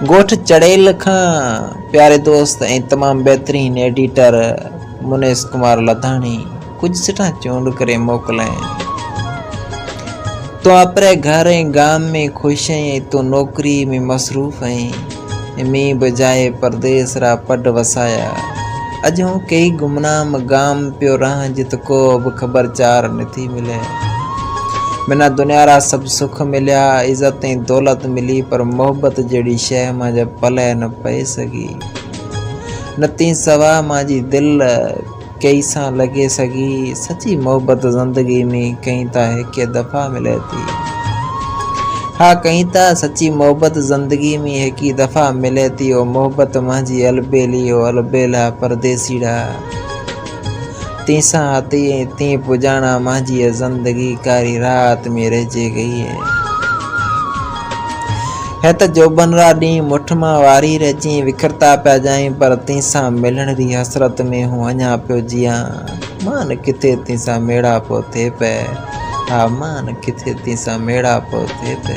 गोठ चढ़ेल खां प्यारे दोस्त ऐं तमाम बेहतरीन एडिटर मुनेश कुमार लधाणी कुछ सिटा चूंड करे मोकलें। तो अपने घर ऐं गाम में खुश ऐं तो नौकरी में मसरूफ़ ऐं मी बजाए परदेस रा पड वसाया। अज हूँ कई गुमनाम गाम पियो रहा जित को अब खबरचार नथी मिले। बिना दुनिया रा सब सुख मिलिया, इज्जत ऐं दौलत मिली, पर मोहब्बत जड़ी शह मां पले न पए सगी। नती सवा मांजी दिल कई सां लगे सगी। सच्ची मोहब्बत ज़िंदगी में कहीं ता एक दफ़ा मिले थी। हाँ कहीं ता सच्ची मोहब्बत ज़िंदगी में एक ही दफ़ा मिले थी। ओ मोहब्बत मांजी अलबेली ओ अलबेला परदेसीड़ा तीसा आती ती पुजाना मांजी ज़िंदगी कारी रात में रह गई है तो जो बन रा डी मुठ मां वारी रजी विखरता पै जाए, पर तीसा मिलण री हसरत में हूँ अञा पियो जिया। मान किथे तीसा मेड़ा पो थे पे, हाँ मान किथे तीसा मेड़ा पो थे पे।